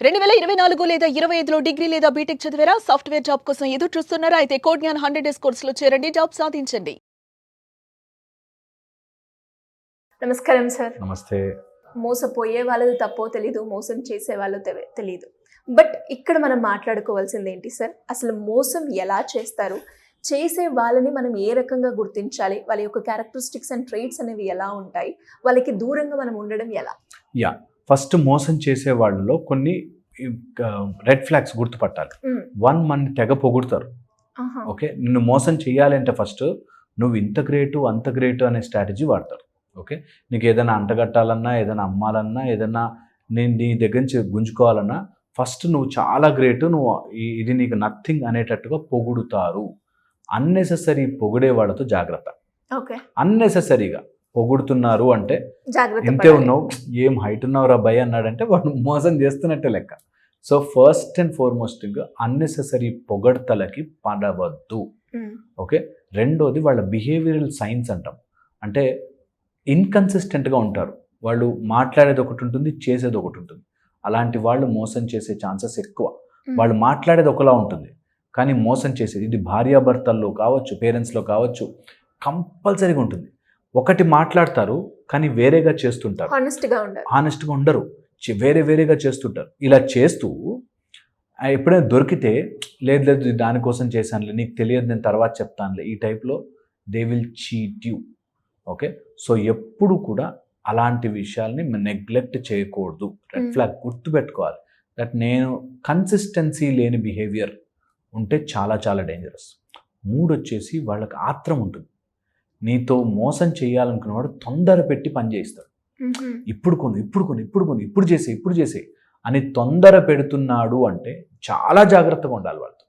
2024 లేదా 25లో డిగ్రీ లేదా బీటెక్ చదివారా? సాఫ్ట్‌వేర్ జాబ్ కోసం ఎదురు చూస్తున్నారా? అయితే కోడ్ జ్ఞాన్ 100 డేస్ కోర్సులో చేరండి. జాబ్ సాధించండి. నమస్కారం సార్. నమస్తే. మోసపోయే వాళ్ళది తప్పో తెలీదు, మోసం చేసే వాళ్ళు తెలీదు. బట్ ఇక్కడ మనం మాట్లాడుకోవాల్సింది ఏంటి సార్? అసలు మోసం ఎలా చేస్తారు? చేసే వాళ్ళని మనం ఏ రకంగా గుర్తించాలి? వాళ్ళ యొక్క క్యారెక్టరిస్టిక్స్ అండ్ ట్రేట్స్ అనేవి ఎలా ఉంటాయి? వాళ్ళకి దూరంగా మనం ఉండడం ఎలా? ఫస్ట్ మోసం చేసే వాళ్ళలో కొన్ని రెడ్ ఫ్లాగ్స్ గుర్తుపట్టాలి. వన్, మన తెగ పొగుడుతారు. ఓకే, నిన్ను మోసం చేయాలంటే ఫస్ట్ నువ్వు ఇంత గ్రేటు అంత గ్రేటు అనే స్ట్రాటజీ వాడతారు. ఓకే, నీకు ఏదైనా అంటగట్టాలన్నా, ఏదైనా అమ్మాలన్నా, ఏదైనా నేను నీ దగ్గర నుంచి గుంజుకోవాలన్నా ఫస్ట్ నువ్వు చాలా గ్రేటు, నువ్వు ఇది నీకు నథింగ్ అనేటట్టుగా పొగుడుతారు. అన్నెసెసరీ పొగిడే వాళ్ళతో జాగ్రత్త. అన్నెసెసరీగా పొగుడుతున్నారు అంటే ఇంతే ఉన్నావు, ఏం హైట్ ఉన్నావురా భయ్ అన్నాడంటే వాడు మోసం చేస్తున్నట్టే లెక్క. So first and foremost unnecessary పొగడ్తలకి పడవద్దు. ఓకే, రెండోది వాళ్ళ బిహేవియరల్ సైన్స్ అంటాం. అంటే ఇన్కన్సిస్టెంట్గా ఉంటారు. వాళ్ళు మాట్లాడేది ఒకటి ఉంటుంది, చేసేది ఒకటి ఉంటుంది. అలాంటి వాళ్ళు మోసం చేసే ఛాన్సెస్ ఎక్కువ. వాళ్ళు మాట్లాడేది ఒకలా ఉంటుంది కానీ మోసం చేసేది, ఇది భార్యాభర్తల్లో కావచ్చు, పేరెంట్స్లో కావచ్చు, కంపల్సరీగా ఉంటుంది. ఒకటి మాట్లాడతారు కానీ వేరేగా చేస్తుంటారు, హానెస్ట్గా ఉండరు, వేరేగా చేస్తుంటారు. ఇలా చేస్తూ ఎప్పుడైనా దొరికితే లేదు లేదు దానికోసం చేశానులే, నీకు తెలియదు నేను తర్వాత చెప్తానులే, ఈ టైప్లో they will cheat you. Okay, so ఎప్పుడు కూడా అలాంటి విషయాల్ని నెగ్లెక్ట్ చేయకూడదు. రెడ్ ఫ్లాగ్ గుర్తుపెట్టుకోవాలి. దట్ నేను కన్సిస్టెన్సీ లేని బిహేవియర్ ఉంటే చాలా చాలా డేంజరస్. మూడు వచ్చేసి వాళ్ళకి ఆత్రం ఉంటుంది. నీతో మోసం చేయాలనుకున్నవాడు తొందర పెట్టి పని చేయిస్తాడు. ఇప్పుడు చేసే అని తొందర పెడుతున్నాడు అంటే చాలా జాగ్రత్తగా ఉండాలి వాళ్ళతో.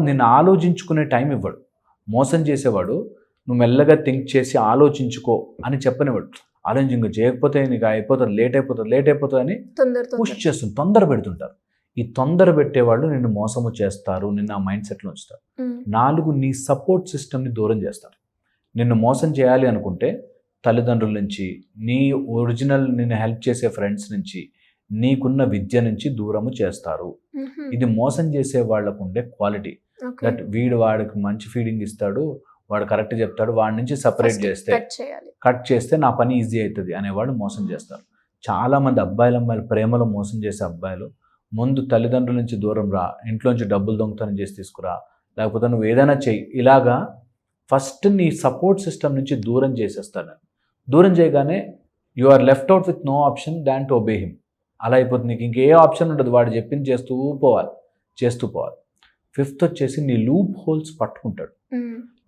నిన్ను ఆలోచించుకునే టైం ఇవ్వడు. మోసం చేసేవాడు నువ్వు మెల్లగా థింక్ చేసి ఆలోచించుకో అని చెప్పనివాడు. ఆలోచించుకో, చేయకపోతే నీకు అయిపోతుంది, లేట్ అయిపోతుంది అని పుష్ చేస్తుంది, తొందర పెడుతుంటారు. ఈ తొందర పెట్టేవాళ్ళు నిన్ను మోసము చేస్తారు, నిన్ను ఆ మైండ్ సెట్లో ఉంచుతారు. 4, నీ సపోర్ట్ సిస్టమ్ని దూరం చేస్తారు. నిన్ను మోసం చేయాలి అనుకుంటే తల్లిదండ్రుల నుంచి, నీ ఒరిజినల్ నిన్ను హెల్ప్ చేసే ఫ్రెండ్స్ నుంచి, నీకున్న విద్య నుంచి దూరము చేస్తారు. ఇది మోసం చేసే వాళ్ళకు ఉండే క్వాలిటీ. దట్ వాడికి మంచి ఫీడింగ్ ఇస్తాడు, వాడు కరెక్ట్ చెప్తాడు, వాడి నుంచి సపరేట్ చేస్తే కట్ చేస్తే నా పని ఈజీ అవుతుంది అనేవాళ్ళు మోసం చేస్తారు. చాలామంది అమ్మాయిలు ప్రేమలో మోసం చేసే అబ్బాయిలు ముందు తల్లిదండ్రుల నుంచి దూరం రా, ఇంట్లోంచి డబ్బులు దొంగతనం చేసి తీసుకురా, లేకపోతే నువ్వు ఏదైనా చెయ్యి, ఇలాగా ఫస్ట్ నీ సపోర్ట్ సిస్టమ్ నుంచి దూరం చేసేస్తాను. దూరం చేయగానే you are left out with no option than to obey him. అలా అయిపోతుంది, నీకు ఇంకే ఆప్షన్ ఉండదు, వాడు చెప్పింది చేస్తూ పోవాలి. 5th వచ్చేసి నీ లూప్ హోల్స్ పట్టుకుంటాడు,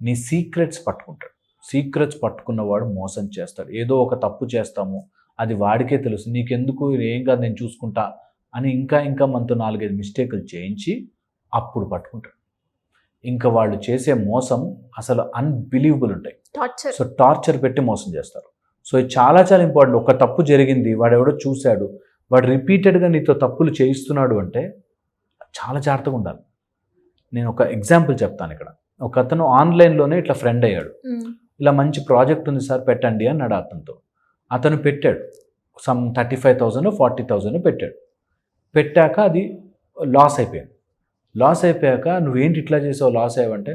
నీ సీక్రెట్స్ పట్టుకుంటాడు. సీక్రెట్స్ పట్టుకున్నవాడు మోసం చేస్తాడు. ఏదో ఒక తప్పు చేస్తాము, అది వాడికే తెలుసు, నీకెందుకు, ఏం కాదు నేను చూసుకుంటా అని ఇంకా మనతో 4-5 మిస్టేకులు చేయించి అప్పుడు పట్టుకుంటాడు. ఇంకా వాళ్ళు చేసే మోసం అసలు అన్బిలీవబుల్ ఉంటాయి. సో టార్చర్ పెట్టి మోసం చేస్తారు. సో ఇది చాలా చాలా ఇంపార్టెంట్. ఒక తప్పు జరిగింది, వాడు ఎవడో చూశాడు, వాడు రిపీటెడ్గా నీతో తప్పులు చేయిస్తున్నాడు అంటే చాలా జాగ్రత్తగా ఉండాలి. నేను ఒక ఎగ్జాంపుల్ చెప్తాను ఇక్కడ. ఒక అతను ఆన్లైన్లోనే ఇట్లా ఫ్రెండ్ అయ్యాడు. ఇలా మంచి ప్రాజెక్ట్ ఉంది సార్ పెట్టండి అన్నాడు అతనితో. అతను పెట్టాడు, సమ్ 35,000 40,000 పెట్టాడు. పెట్టాక అది లాస్ అయిపోయాక నువ్వేంటి ఇట్లా చేసావు, లాస్ అయ్యావంటే,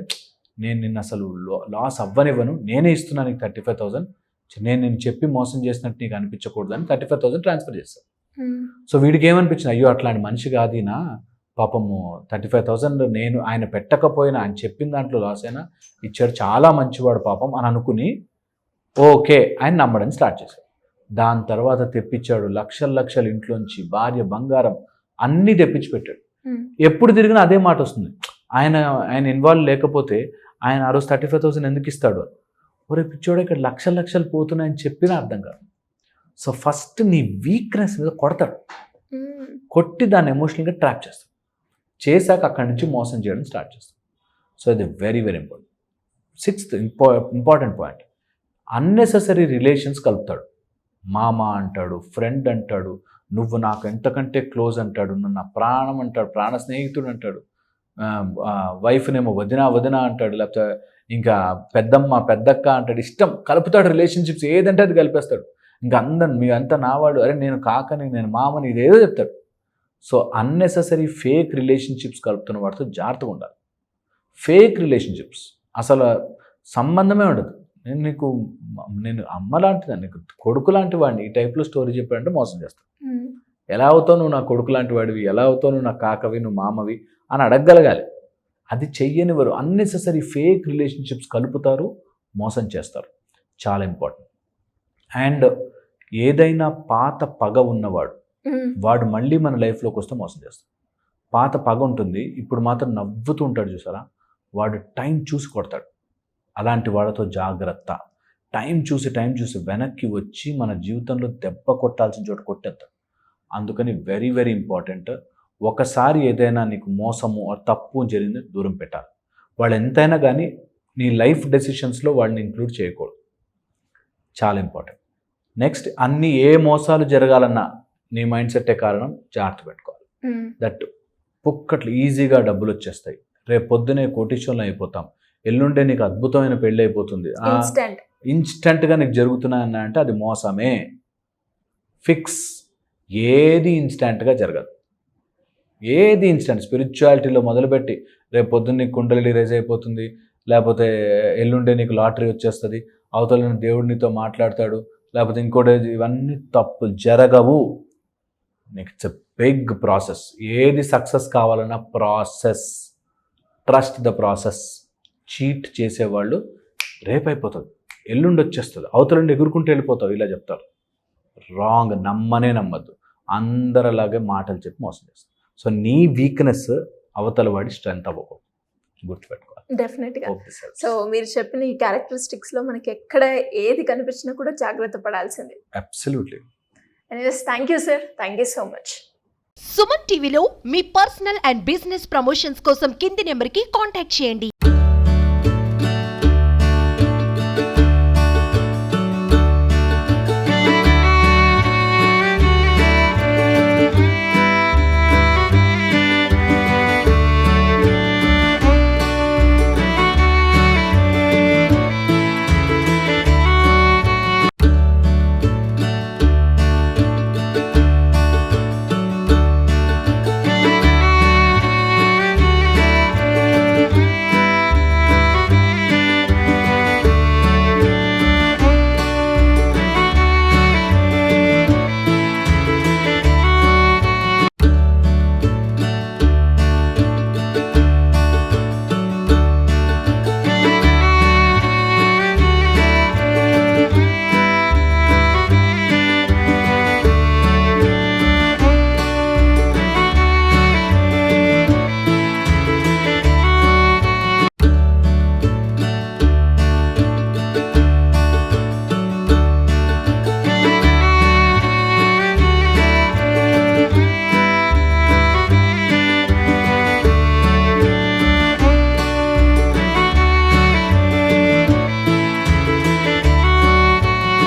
నేను నిన్ను అసలు లాస్ అవ్వనివ్వను, నేనే ఇస్తున్నాను నీకు 35,000, నేను చెప్పి మోసం చేసినట్టు నీకు అనిపించకూడదు అని 35,000 ట్రాన్స్ఫర్ చేస్తాను. సో వీడికి ఏమనిపించింది, అయ్యో అట్లాంటి మనిషి కాదీనా, పాపము 35,000 నేను ఆయన పెట్టకపోయినా ఆయన చెప్పిన దాంట్లో లాస్ అయినా ఇచ్చాడు, చాలా మంచివాడు పాపం అని ఓకే ఆయన నమ్మడం స్టార్ట్ చేశాడు. దాని తర్వాత తెప్పించాడు లక్షలు ఇంట్లోంచి, భార్య బంగారం అన్నీ తెప్పించి పెట్టాడు. ఎప్పుడు తిరిగినా అదే మాట వస్తుంది, ఆయన ఇన్వాల్వ్ లేకపోతే ఆయన ఆ రోజు 35,000 ఎందుకు ఇస్తాడు. ఒరే పిచ్చోడు, ఇక్కడ లక్షలు పోతున్నాయని చెప్పినా అర్థం కాదు. సో ఫస్ట్ నీ వీక్నెస్ మీద కొడతాడు, కొట్టి దాన్ని ఎమోషనల్గా ట్రాప్ చేస్తాడు. చేశాక అక్కడి నుంచి మోసం చేయడం స్టార్ట్ చేస్తాడు. సో ఇది very important. 6th important point, unnecessary relations కలుపుతాడు. మామ అంటాడు, ఫ్రెండ్ అంటాడు, నువ్వు నాకు ఎంతకంటే క్లోజ్ అంటాడు, నన్ను నా ప్రాణం అంటాడు, ప్రాణ స్నేహితుడు అంటాడు, వైఫ్నేమో వదిన అంటాడు, లేకపోతే ఇంకా పెద్దక్క అంటాడు. ఇష్టం కలుపుతాడు, రిలేషన్షిప్స్ ఏదంటే అది కలిపేస్తాడు. ఇంకా మీ అంతా నావాడు, అరే నేను కాకని, నేను మామని, ఇదేదో చెప్తాడు. సో అన్నెసెసరీ ఫేక్ రిలేషన్షిప్స్ కలుపుతున్న వాటితో జాగ్రత్తగా ఉండాలి. ఫేక్ రిలేషన్షిప్స్ అసలు సంబంధమే ఉండదు. నేను అమ్మ లాంటిదాన్ని, నీకు కొడుకు లాంటి వాడిని, ఈ టైప్లో స్టోరీ చెప్పాడంటే మోసం చేస్తాను. ఎలా అవుతావు నువ్వు నా కొడుకు లాంటి వాడివి, ఎలా అవుతావు నువ్వు నా కాకవి, నువ్వు మామవి అని అడగగలగాలి. అది చెయ్యనివారు అన్నెసెసరీ ఫేక్ రిలేషన్షిప్స్ కలుపుతారు, మోసం చేస్తారు. చాలా ఇంపార్టెంట్. అండ్ ఏదైనా పాత పగ ఉన్నవాడు వాడు మళ్ళీ మన లైఫ్లోకి వస్తే మోసం చేస్తాడు. పాత పగ ఉంటుంది, ఇప్పుడు మాత్రం నవ్వుతూ ఉంటాడు చూసారా, వాడు టైం చూసి కొడతాడు. అలాంటి వాళ్ళతో జాగ్రత్త. టైం చూసి వెనక్కి వచ్చి మన జీవితంలో దెబ్బ కొట్టాల్సిన చోట కొట్టేస్తాడు. అందుకని వెరీ వెరీ ఇంపార్టెంట్. ఒకసారి ఏదైనా నీకు మోసము తప్పు జరిగింది దూరం పెట్టాలి. వాళ్ళు ఎంతైనా కానీ నీ లైఫ్ డెసిషన్స్లో వాళ్ళని ఇంక్లూడ్ చేయకూడదు. చాలా ఇంపార్టెంట్. నెక్స్ట్, అన్ని ఏ మోసాలు జరగాలన్నా నీ మైండ్ సెట్టే కారణం, జాగ్రత్త పెట్టుకోవాలి. దట్ పుక్కట్లు ఈజీగా డబ్బులు వచ్చేస్తాయి, రేపు పొద్దునే కోటీశ్వరులు అయిపోతాం, ఎల్లుండే నీకు అద్భుతమైన పెళ్ళి అయిపోతుంది, ఇన్స్టెంట్గా నీకు జరుగుతున్నాయన్నా అంటే అది మోసమే. ఫిక్స్. ఏది ఇన్స్టెంట్గా జరగదు. ఏది ఇన్స్టెంట్. స్పిరిచువాలిటీలో మొదలుపెట్టి రేపు పొద్దున్న నీకు కుండలి రైజ్ అయిపోతుంది, లేకపోతే ఎల్లుండే నీకు లాటరీ వచ్చేస్తుంది, అవతల దేవుడు నీతో మాట్లాడతాడు, లేకపోతే ఇంకోటి, ఇవన్నీ తప్పు జరగవు. It's a big process. ఏది సక్సెస్ కావాలన్నా process. Trust the process. Cheat చేసేవాళ్ళు రేపైపోతుంది, ఎల్లుండి వచ్చేస్తుంది, అవతలండి ఎగురుకుంటూ వెళ్ళిపోతావు, ఇలా చెప్తారు. రాంగ్. నమ్మద్దు. అందరిలాగే మాటలు చెప్పి మోసం చేస్తారు. సో నీ వీక్నెస్ అవతల వాడి స్ట్రెంత్ అవ్వకూడదు, గుర్తుపెట్టుకోవాలి. డెఫినెట్గా. సో మీరు చెప్పిన ఈ క్యారెక్టరిస్టిక్స్లో మనకి ఎక్కడ ఏది కనిపించినా కూడా జాగ్రత్త పడాల్సిందే. Absolutely. Anyways, thank you sir, thank you so much. Suman టీవీలో మీ పర్సనల్ అండ్ బిజినెస్ ప్రమోషన్స్ కోసం కింది నెంబర్కి కాంటాక్ట్ చేయండి.